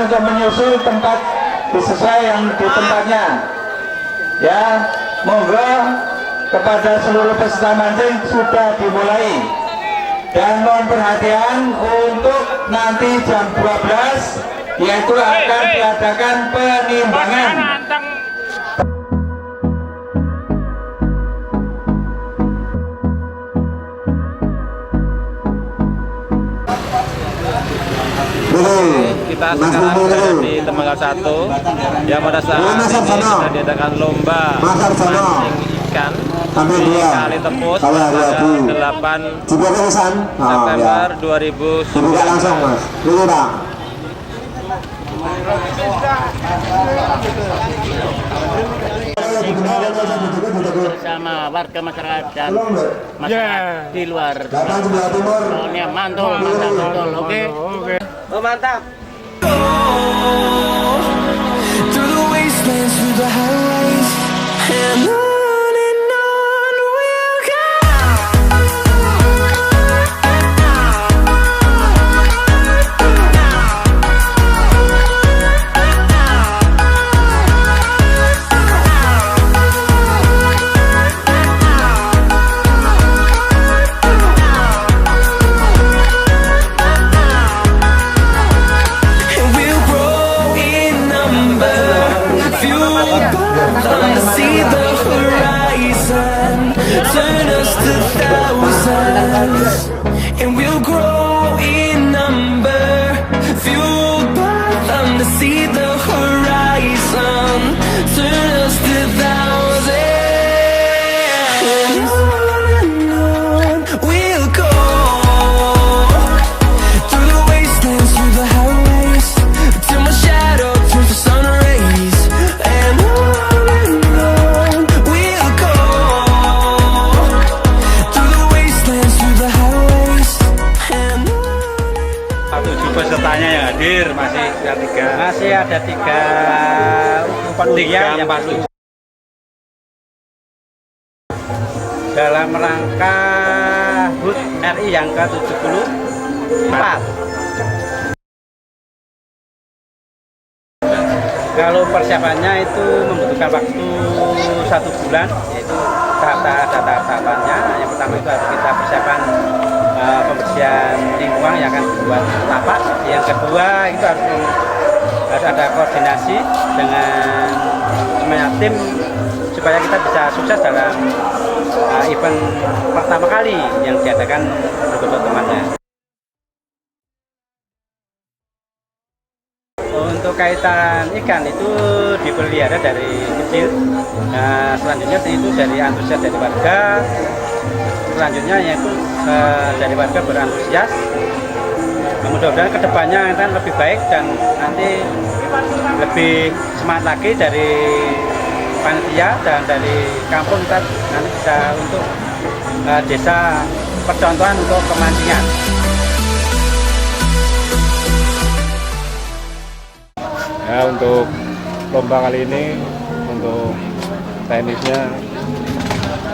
untuk menyusul tempat sesuai yang di tempatnya. Ya, monggo kepada seluruh peserta mancing sudah dimulai. Dan mohon perhatian untuk nanti jam 12 yaitu akan diadakan penimbangan. Kita sekarang berada di Tembagapura 1 yang pada saat ini sudah diadakan lomba mancing ikan di Kali Tepus pada 8 September 2019. Bersama warga masyarakat dan masyarakat di luar. Soalnya mantul betul, oke? Oh, mantap. Through the wastelands, through the highways, and on we'll go. And we'll grow in number, fueled by see the horizon, turn us to thousands. And we'll grow in number, fueled by them to see the horizon, turn us to thousands. And on we'll go, through the wastelands, through the highways, till my shadow turns to sun rays. And on we'll go, through the wastelands, through the highways, and on. 7 pesertanya yang hadir masih ada 3 panitia yang masuk dalam rangka HUT RI yang ke-74. Kalau persiapannya itu membutuhkan waktu 1 bulan, yaitu tahap-tahapannya. Yang pertama itu harus kita persiapan pembersihan lingkungan yang akan dibuat tapak. Yang kedua itu harus ada koordinasi dengan semuanya tim supaya kita bisa sukses dalam event pertama kali yang diadakan beberapa temannya. Untuk kaitan ikan itu dipelihara dari kecil. Nah, selanjutnya itu dari antusias dari warga. Selanjutnya yaitu dari warga berantusias. Nah, mudah-mudahan kedepannya akan lebih baik dan nanti lebih semangat lagi dari panitia dan dari kampung kita nanti bisa untuk desa percontohan untuk kemancingan. Ya, untuk lomba kali ini untuk teknisnya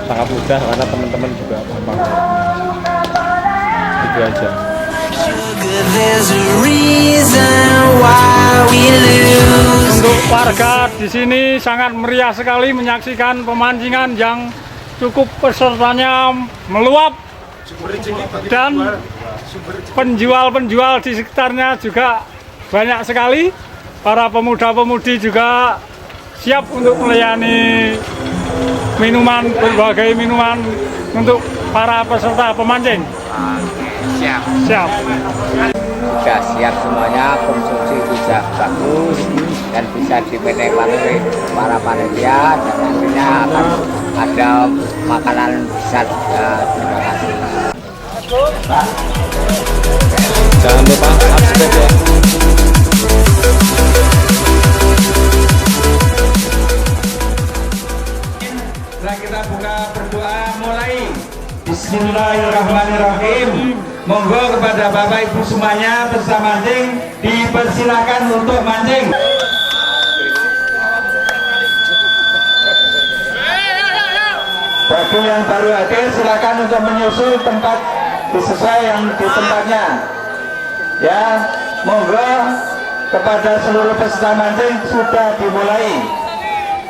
sangat mudah karena teman-teman juga gampang. Itu aja. There's a reason why we lose. Untuk warga di sini sangat meriah sekali menyaksikan pemancingan yang cukup pesertanya meluap dan penjual-penjual di sekitarnya juga banyak sekali. Para pemuda-pemudi juga siap untuk melayani minuman, berbagai minuman untuk para peserta pemancing. Siap. Sudah siap semuanya, konsumsi bisa bagus dan bisa dipenikmati para panitia dan nantinya akan ada makanan besar. Terima kasih. Jangan lupa subscribe ya. Setelah kita buka berdoa mulai. Bismillahirrahmanirrahim. Monggo kepada Bapak Ibu semuanya peserta mancing dipersilakan untuk mancing. Bagi yang baru hadir silakan untuk menyusul tempat sesuai yang di tempatnya. Ya, monggo kepada seluruh peserta mancing sudah dimulai.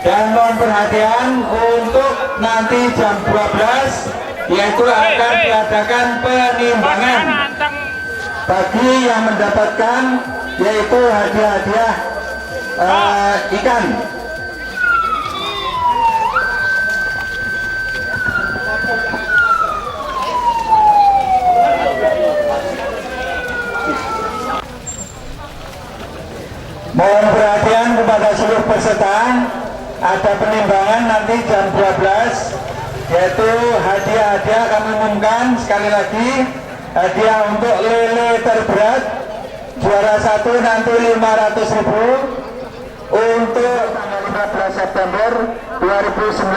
Dan mohon perhatian untuk nanti jam 12 yaitu akan diadakan penimbangan bagi yang mendapatkan yaitu hadiah-hadiah ikan. Mohon perhatian kepada seluruh peserta, ada penimbangan nanti jam 12 yaitu hadiah-hadiah kami umumkan sekali lagi. Hadiah untuk lele terberat juara 1 nanti 500.000. Untuk tanggal 15 September 2019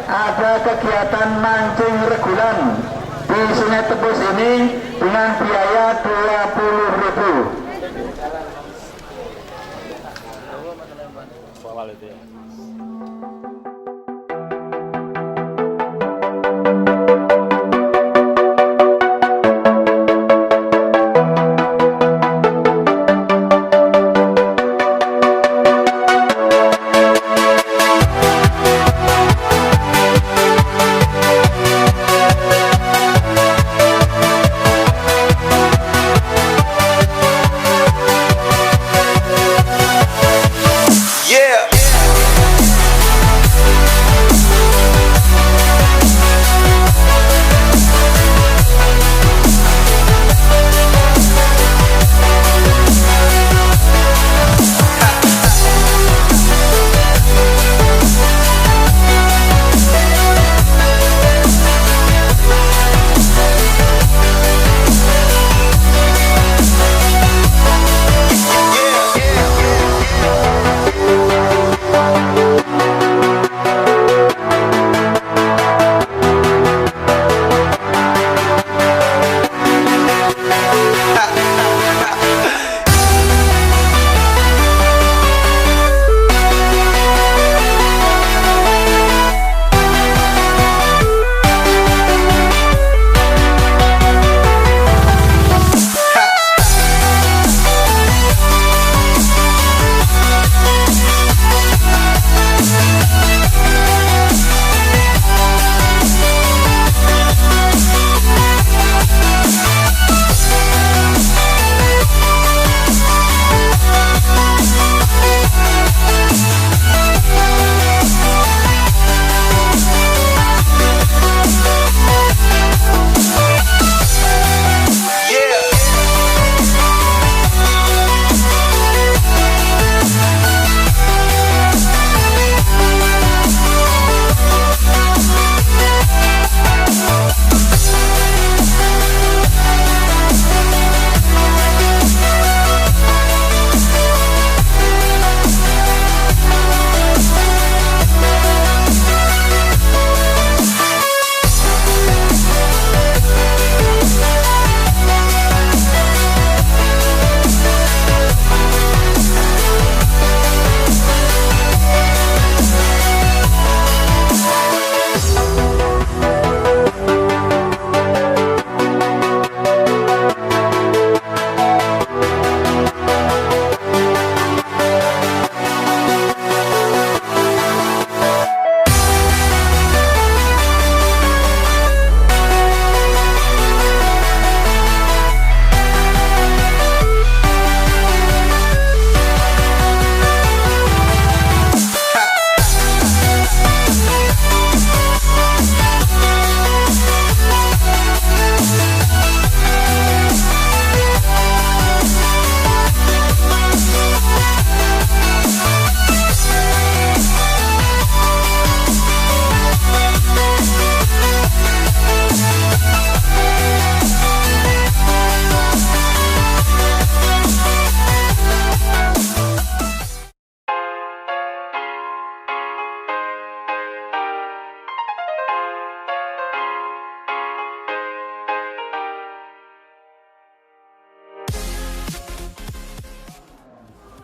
ada kegiatan mancing regulan di Sungai Tepus ini dengan biaya 20.000. Soal itu ya.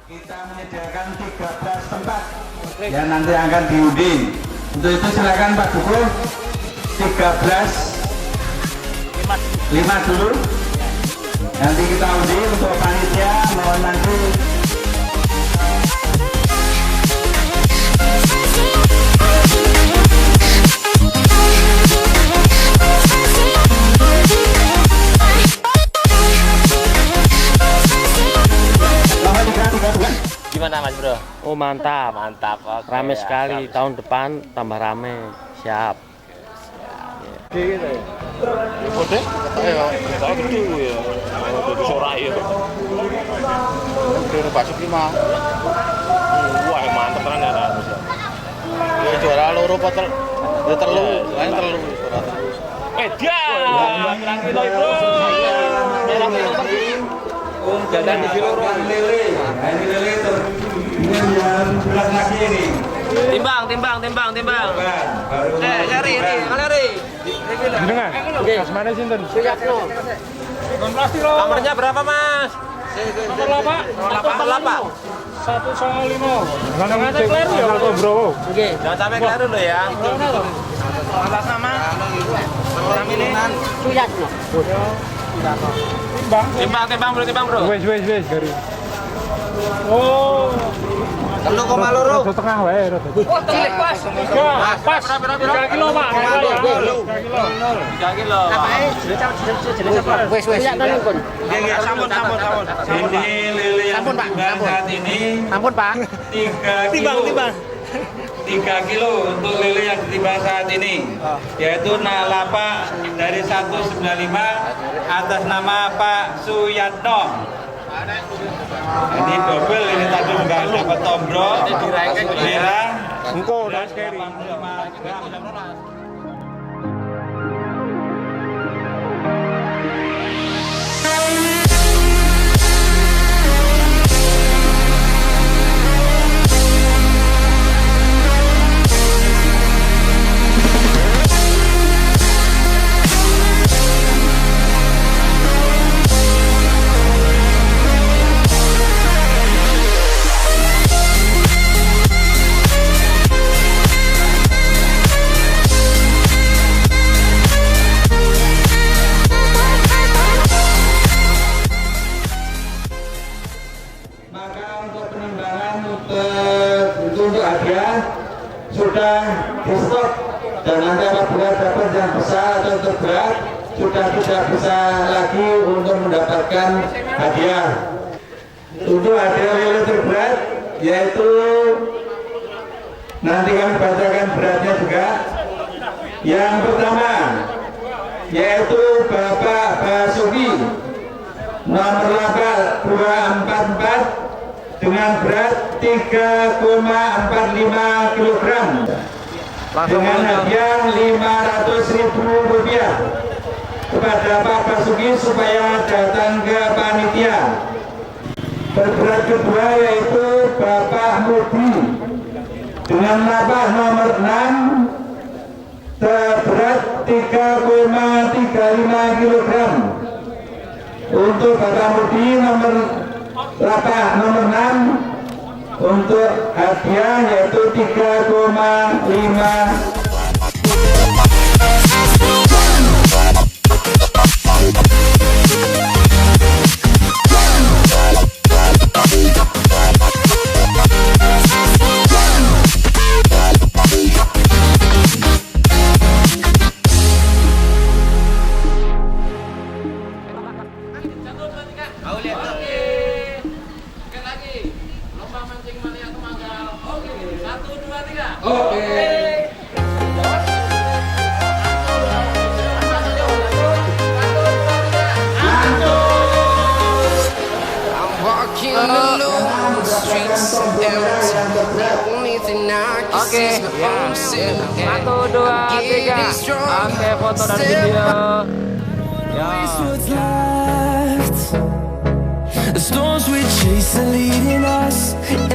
Kita menyediakan 13 tempat yang nanti akan diundi. Untuk itu silakan Pak Duku 13 5 dulu. Nanti kita undi untuk panitia, mohon nanti gimana Mas Bro? Oh mantap, Mantap. Oke, rame ya, sekali. siap. Tahun depan tambah rame. Siap. Kode? Ayo, kita gede ya. Jadi sorak ya. Kira bakso 5. Wah, mantep tenan ya. Ya juara loro potel. Ya telu, lain telu. Dia. Pirang kilo itu. Pirang kilo. Jalan di Siloro. Lele. Ini lele tuh. Ini yang belas lagi ini. Timbang. Cari. Jenengan? Oke, mana sinten? Nomornya berapa Mas? Nomor 8. 195. Jangan sampai keliru ya, Bro. Jangan sampai keliru lo ya. Atas nama ini timbang bro. Wes gari. Oh, 1,2. Setengah wae rada. pas. 3 kilo Pak. 3 kilo. Wes. Sampun. Ini lele yang timbang saat ini. Ampun Pak. 3 kilo untuk lele yang ditimbang saat ini, yaitu Nalapa dari 195 atas nama Pak Suyatno. Ini double, ini tadi nggak dapat tombro merah. Engko dan scary. 85 gram. Untuk hadiah sudah di stop, dan nanti apabila dapat yang besar atau terberat sudah tidak bisa lagi untuk mendapatkan hadiah. Untuk hadiah lele terberat yaitu nanti kami bacakan beratnya juga. Yang pertama yaitu Bapak Basuki nomor label 244 dengan berat 3,45 kg dengan hadiah Rp500.000 kepada Pak Basuki supaya datang ke panitia. Berberat kedua yaitu Bapak Mudi dengan labah nomor 6 terberat 3,35 kg. Untuk Bapak Mudi nomor labah nomor 6 untuk hadiah yaitu 3,5. Walking alone, the streets empty. The only thing I can see is my own silhouette. 1, 2, 3. Oke, foto dan video. What's left? The storms we chase are leading us. And